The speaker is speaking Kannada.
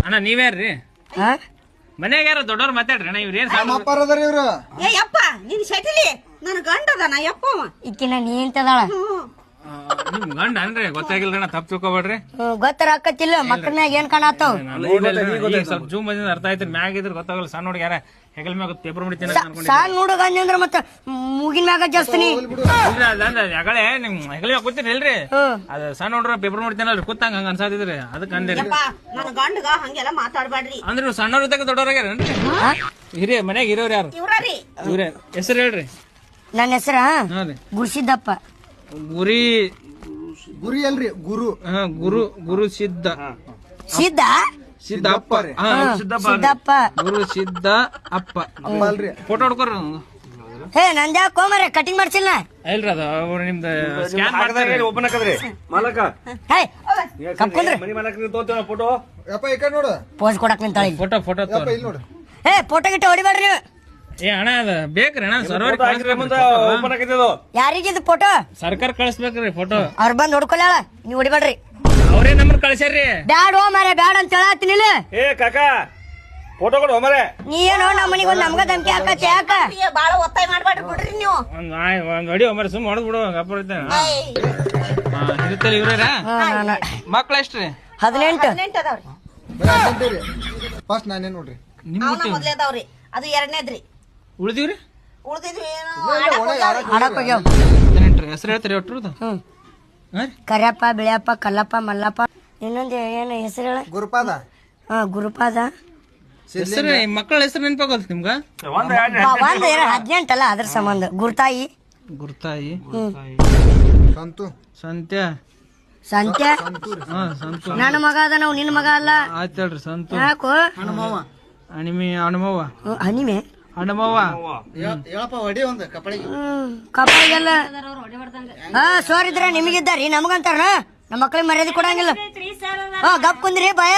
ಅಣ್ಣ ನೀವ್ಯಾರ್ರಿ ಮನ್ಯಾಗ ಯಾರ ದೊಡ್ಡವ್ರು ಮಾತಾಡ್ರಿ ಅಣ್ಣ ಇವ್ರು ಏನ್ ಇವ್ರು ಏ ಯಪ್ಪ ನಿನ್ ಶೆಟಿಲಿ ನನ್ ಗಂಡದನ ಯಪ್ಪವ ಇಕ್ಕಿನ ನೀ ಎಂತದಾಳ ನಿಮ್ ಗಂಡ ಅನ್ರಿ ಗೊತ್ತಾಗಿಲ್ರಿ ಅಣ್ಣ ತಪ್ಪು ತಿಳ್ಕೊಬೇಡ್ರಿ ಗೊತ್ತರ ಆಕತ್ತಿಲ್ಲ ಮಕ್ಕಳ ಮ್ಯಾಗ ಏನ್ ಕಾಣತ್ತಾವ್ ಸ್ವಲ್ಪ ಜೂಮ್ ಬಂದಿದ್ ಅರ್ಥ ಆಯ್ತು ಮ್ಯಾಗ ಇದ್ರ ಗೊತ್ತಾಗಲ್ಲ ಸಣ್ಣ ಹುಡುಗ ಯಾರ ಹೆಗಲ್ ಮ್ಯಾಗ ಪೇಪರ್ ಮುಡಿತೀನಿ ಸಾಲ್ ನೋಡುಗ ಅಂದ್ರ ಮತ್ತ ಮೂಗಿನ ಮ್ಯಾಗ ಜಾಸ್ತಿನಿ ಹೆಗಳೆ ನಿಮ್ ಹೆಗಲ್ ಮ್ಯಾಗ ಕೂತಿರಿ ಇಲ್ರಿ ಅದ ಸಣ್ಣ ಹುಡುಗ್ರ ಪೇಪರ್ ಮುಡಿತೀನಲ್ರಿ ಕೂತಂಗ ಹಂಗ ಅನ್ಸಾತಿದ್ರಿ ಅದಕ್ಕೆ ಅಂದೇರಿ ನನ್ ಗಂಡಗ ಹಂಗೆಲ್ಲ ಮಾತಾಡ್ಬೇಡ್ರಿ ಅಂದ್ರೆ ನೀವು ಸಣ್ಣವ್ರ ಇದ್ದಾಗ ದೊಡ್ಡವ್ರಾಗ್ಯಾರೇನ್ರಿ ಹಿರಿಯ ಮನ್ಯಾಗ ಹಿರಿಯವ್ರ ಯಾರು ಇವ್ರೇ ಹೆಸರು ಹೇಳ್ರಿ ನನ್ನ ಹೆಸರ ಗುರುಸಿದ್ದಪ್ಪ ಗುರಿ ಅಲ್ರಿ ಗುರು ಗುರು ಗುರು ಸಿದ್ಧ ಸಿದ್ಧ ಸಿದ್ದಪ್ಪ ಸಿದ್ದಪ್ಪ ಗುರು ಸಿದ್ಧ ಅಪ್ಪ ಅಲ್ರಿ ಫೋಟೋ ಹೊಡ್ಕೊರ ಹೇ ನಂದ ಕೋಮರೆ ಕಟಿಂಗ್ ಮಾಡ್ಸಿಲ್ಲ ಇಲ್ರಿ ಅದು ಅವ್ರು ನಿಮ್ದು ಸ್ಕ್ಯಾನ್ ಮಾಡ್ತಾರೆ ಓಪನ್ ಹಾಕದ್ರಿ ಮಾಲಕ ಹೇ ಕಪ್ಕೊಂಡ್ರಿ ಮನಿ ಮಾಲಕ ತೋತೇವ ಫೋಟೋ ಯಪ್ಪ ಈ ಕಡೆ ನೋಡು ಪೋಸ್ ಕೊಡಕ್ ನಿಂತಾಳಿ ಫೋಟೋ ಫೋಟೋ ಯಪ್ಪ ಇಲ್ಲಿ ನೋಡು ಹೇ ಫೋಟೋ ಗಿಟ್ಟ ಹೊಡಿಬೇಡ್ರಿ ಏ ಅಣ್ಣ ಅದ ಬೇಕ್ರಿ ಅಣ್ಣ ಸರ್ವರ್ ಓಪನ್ ಹಾಕಿದ್ದು ಯಾರಿಗಿದ್ ಫೋಟೋ ಸರ್ಕಾರ ಕಳಿಸ್ಬೇಕ್ರಿ ಫೋಟೋ ಅವ್ರ ಬಂದ್ ಹೊಡ್ಕೊಲ್ಲ ನೀವ್ ಹೊಡಿಬೇಡ್ರಿ ಅವ್ರೇ ನಮ್ಮನ್ನ ಕಳ್ಸ್ಯಾರ್ರಿ ಬ್ಯಾಡ ಓ ಮಾರ ಬ್ಯಾಡ ಅಂತ ಹೇಳತ್ತೀನಿಲ್ಲ ಏ ಕಾಕ ಫೋಟೋ ಕೊಡು ಮರೆ ನೀ ಏನೋ ನಮ್ಮ ಮನಿಗೆ ಒಂದ್ ನಮ್ಗ ಧಮ್ಕಿ ಹಾಕತ್ತೆ ಯಾಕ ಬಾಳ ಒತ್ತಾಯ ಮಾಡ್ಬೇಡ್ರಿ ಬಿಡ್ರಿ ನೀವು ಒಂದ್ ಹೊಡಿ ಒಮ್ಮೆ ಸುಮ್ ಹೊಡೆದ್ ಬಿಡು ಗಪ್ಪರ್ ಇರುತ್ತಲ್ಲ ಇವ್ರ ಮಕ್ಳ ಎಷ್ಟ್ರಿ 18 ಅದಾವ್ರಿ ಫಸ್ಟ್ ನಾನೇನ್ ನೋಡ್ರಿ ಅವನ ಮೊದ್ಲೇದವ್ರಿ ಅದು ಎರಡನೇದ್ರಿ ಉಳ್ದಿವ್ರಿ ಉಳ್ದಿದ್ವಿ ಏನು ಆಡಕ್ ಹೋಗ್ಯಾವ 18 ಹೆಸರು ಹೇಳ್ತೀರಿ ಒಟ್ರದ್ದು ಕರ್ಯಪ್ಪ ಬಿಳಿಯಪ್ಪ ಕಲ್ಲಪ್ಪ ಮಲ್ಲಪ್ಪ ಇನ್ನೊಂದ್ ಏನ್ ಹೆಸರು ಹೇಳ ಗುರುಪಾದ ಗುರುಪಾದ ಹೆಸರು ಮಕ್ಕಳ ಹೆಸರು ನೆನಪಾಗೋದು ನಿಮ್ಗ ಒಂದ್ 18 ಅಲ್ಲ ಅದ್ರ ಸಂಬಂಧ ಗುರ್ತಾಯಿ ಗುರ್ತಾಯಿ ಸಂತು ಸಂತ್ಯ ಸಂತ್ಯ ಸಂತು ನನ್ನ ಮಗ ಅದ ನಾವು ನಿನ್ನ ಮಗ ಅಲ್ಲ ಆಯ್ತು ಹೇಳ್ರಿ ಸಂತು ಯಾಕೋ ಅಣಿಮಿ ಹಣಮವ್ವ ಹನಿಮೆ ಹಣಮವ್ವ ಹೇಳಪ್ಪ ಹೊಡಿ ಒಂದು ಕಪಳಿಗೆ ಕಪ್ಪಳಿಗೆಲ್ಲ ಸೋರಿದ್ರೆ ನಿಮಗಿದ್ದಾರಿ ನಮಗಂತಾರ ನಮ್ಮ ಮಕ್ಳಿಗೆ ಮರ್ಯಾದೆ ಕೊಡಂಗಿಲ್ಲ ಗಪ್ ಕುಂದ್ರಿ ಭಯ